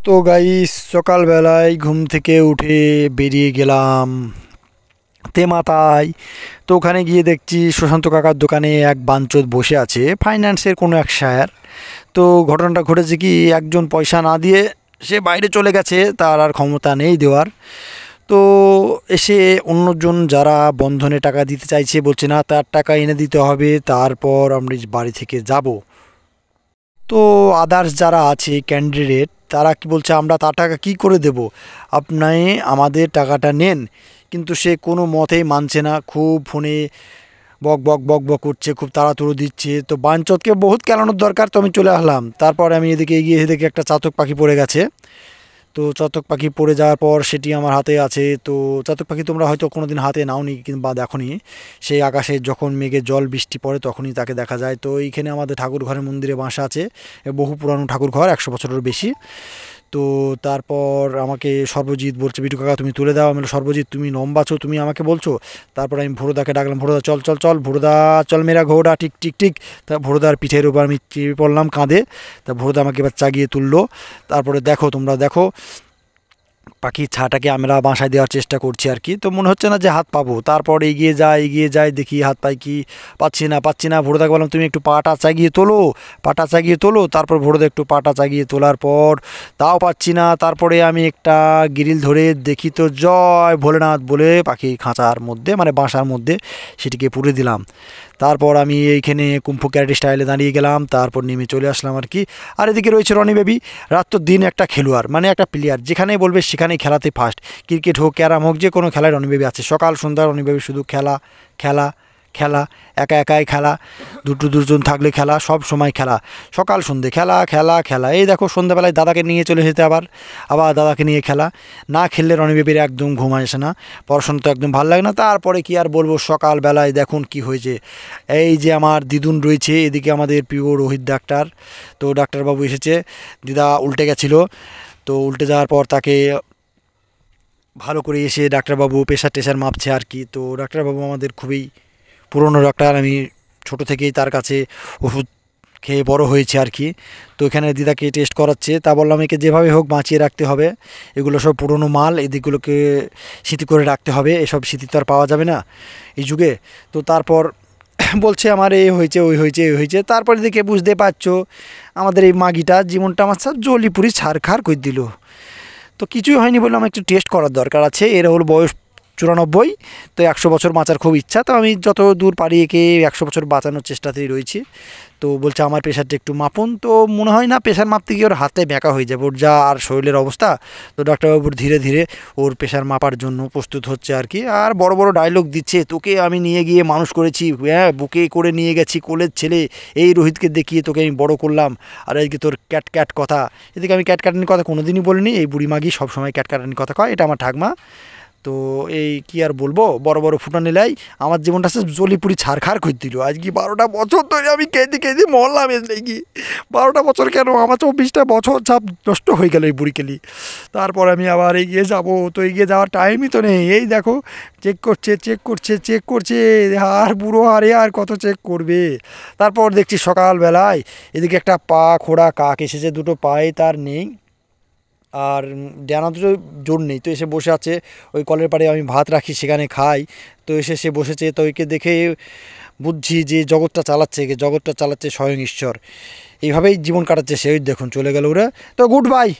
তো গাইস, সকালবেলায় ঘুম থেকে উঠে বেরিয়ে গেলাম তেমাতায়। তো ওখানে গিয়ে দেখছি সুশান্ত কাকার দোকানে এক বাঞ্চোত বসে আছে, ফাইন্যান্সের কোনো এক স্যার। তো ঘটনাটা ঘটেছে কি, একজন পয়সা না দিয়ে সে বাইরে চলে গেছে, তার আর ক্ষমতা নেই দেওয়ার। তো এসে অন্যজন যারা বন্ধনে টাকা দিতে চাইছে বলছে না, তার টাকা এনে দিতে হবে, তারপর আমরা বাড়ি থেকে যাব। তো আদার্স যারা আছে ক্যান্ডিডেট, তারা কি বলছে, আমরা তার টাকা কী করে দেব, আপনি আমাদের টাকাটা নেন। কিন্তু সে কোনো মতেই মানছে না, খুব ফোনে বক বক বক বক করছে, খুব তাড়াতাড়ি দিচ্ছে। তো বাঞ্চতকে বহুত কেলানোর দরকার, তো আমি চলে আসলাম। তারপরে আমি এদিকে এগিয়ে দেখি একটা চাতক পাখি পড়ে গেছে। তো চাতক পাখি পড়ে যাওয়ার পর সেটি আমার হাতে আছে। তো চাতক পাখি তোমরা হয়তো কোনো দিন হাতে নাওনি কিংবা দেখোনি, সেই আকাশে যখন মেঘে জল বৃষ্টি পড়ে তখনই তাকে দেখা যায়। তো এইখানে আমাদের ঠাকুর ঘরের মন্দিরে বাসা আছে, বহু পুরানো ঠাকুর ঘর, 100 বছরের বেশি। তো তারপর আমাকে সর্বজিৎ বলছে, বিটু কাকা তুমি তুলে দাও। আমি বললাম, সর্বজিৎ তুমি নম্বাছো, তুমি আমাকে বলছো? তারপর আমি ভোরদাকে ডাকলাম, ভোরদা চল চল চল, ভোরদা চল মেরা ঘোড়া টিক টিক টিক। তা ভোরদার পিঠের উপর আমি চেপে পড়লাম কাঁধে। তা ভোরদা আমাকে এবার চাগিয়ে তুললো। তারপরে দেখো, তোমরা দেখো পাখির ছাটাকে আমরা বাসায় দেওয়ার চেষ্টা করছি আর কি। তো মনে হচ্ছে না যে হাত পাবো। তারপর এগিয়ে যাই, দেখি হাত পাই কি, পাচ্ছি না। ভোরদাকে বললাম, তুমি একটু পাটা চাগিয়ে তোলো, পাটা চাগিয়ে তোলো। তারপর ভোরদা একটু পাটা চাগিয়ে তোলার পর তাও পাচ্ছি না। তারপরে আমি একটা গ্রিল ধরে দেখি, তো জয় ভোলেনাথ বলে পাখি খাঁচার মধ্যে, মানে বাসার মধ্যে সেটিকে পুরে দিলাম। তারপর আমি এইখানে কুম্ফু ক্যারেটে স্টাইলে দাঁড়িয়ে গেলাম, তারপর নেমে চলে আসলাম আর কি। আর এদিকে রয়েছে রনি বেবি, রাত তো দিন একটা খেলোয়াড়, মানে একটা প্লেয়ার, যেখানেই বলবে সেখানেই খেলাতে ফার্স্ট। ক্রিকেট হোক, ক্যারাম হোক, যে কোনো খেলায় রনি বেবি আছে। সকাল সন্ধ্যা রনি বেবি শুধু খেলা খেলা খেলা, একা একাই খেলা, দুটো দুজন থাকলে খেলা, সব সময় খেলা, সকাল সন্ধে খেলা খেলা খেলা। এই দেখো সন্ধ্যাবেলায় দাদাকে নিয়ে চলে যেতে, আবার আবার দাদাকে নিয়ে খেলা। না খেললে রনি বেবির একদম ঘুম আসে না, পড়াশোনা তো একদম ভালো লাগে না। তারপরে কি আর বলবো, সকালবেলায় দেখুন কি হয়েছে। এই যে আমার দিদুন রয়েছে, এদিকে আমাদের প্রিয় রোহিত ডাক্তার। তো ডাক্তারবাবু এসেছে, দিদা উল্টে গেছিলো। তো উল্টে যাওয়ার পর তাকে ভালো করে এসে ডাক্তারবাবু প্রেশার টেশার মাপছে আর কি। তো ডাক্তারবাবু আমাদের খুবই পুরনো ডাক্তার, আমি ছোট থেকেই তার কাছে ওষুধ খেয়ে বড় হয়েছে আর কি। তো এখানে দিদাকে টেস্ট করাচ্ছে। তা বললাম, একে যেভাবে হোক বাঁচিয়ে রাখতে হবে, এগুলো সব পুরনো মাল, এদিকগুলোকে স্মৃতি করে রাখতে হবে, এসব স্মৃতি তো আর পাওয়া যাবে না এই যুগে। তো তারপর বলছে আমার এই হয়েছে, ওই হয়েছে, এই হয়েছে। তারপরে দেখে বুঝতে পারছো আমাদের এই মাগিটা জীবনটা আমার সব জলিপুরি ছাড়খাড় করে দিল। তো কিছুই হয়নি, বললাম একটু টেস্ট করার দরকার আছে, এর হল বয়স 94। তো 100 বছর বাঁচার খুব ইচ্ছা, তো আমি যত দূর পারি একে 100 বছর বাঁচানোর চেষ্টাতেই রয়েছি। তো বলছে আমার প্রেশারটা একটু মাপুন। তো মনে হয় না প্রেশার মাপতে গিয়ে ওর হাতে ব্যাকা হয়ে যাবে, ওর যা আর শরীরের অবস্থা। তো ডাক্তারবাবুর ধীরে ধীরে ওর প্রেশার মাপার জন্য প্রস্তুত হচ্ছে আর কি। আর বড় বড় ডায়লগ দিচ্ছে, তোকে আমি নিয়ে গিয়ে মানুষ করেছি, হ্যাঁ বুকে করে নিয়ে গেছি, কোলের ছেলে এই রোহিতকে দেখিয়ে তোকে আমি বড় করলাম। আর এদিকে তোর ক্যাট ক্যাট কথা, এদিকে আমি ক্যাট কাটানির কথা কোনোদিনই বলিনি, এই বুড়ি মাগি সবসময় ক্যাট কাটানির কথা কয়, এটা আমার ঠাকমা। তো এই কি আর বলবো, বড় বড় ফুটানি লাই আমার জীবনটা সে জলিপুরি ছাড়খাড় করে দিল। আজকে 12টা বছর ধরে আমি কেঁদে কেঁদে মরলাম দেখি। 12টা বছর কেন, আমার 24টা বছর সব নষ্ট হয়ে গেল এই বুড়ি কেলি। তারপর আমি আবার এগিয়ে যাব, তো এগিয়ে যাওয়ার টাইমই তো নেই। এই দেখো চেক করছে, আর বুড়ো হারে আর কত চেক করবে। তারপর দেখছি সকালবেলায় এদিকে একটা পা খোড়া কাক এসেছে, দুটো পায়ে তার নেই, আর ডানা দুটো জোর নেই। তো এসে বসে আছে ওই কলের পাড়ে, আমি ভাত রাখি সেখানে খাই। তো এসে সে বসেছে, তো একে দেখে বুঝছি যে জগৎটা চালাচ্ছে স্বয়ং ঈশ্বর। এইভাবেই জীবন কাটাচ্ছে সে। ওই দেখুন চলে গেল ওরা। তো গুড বাই।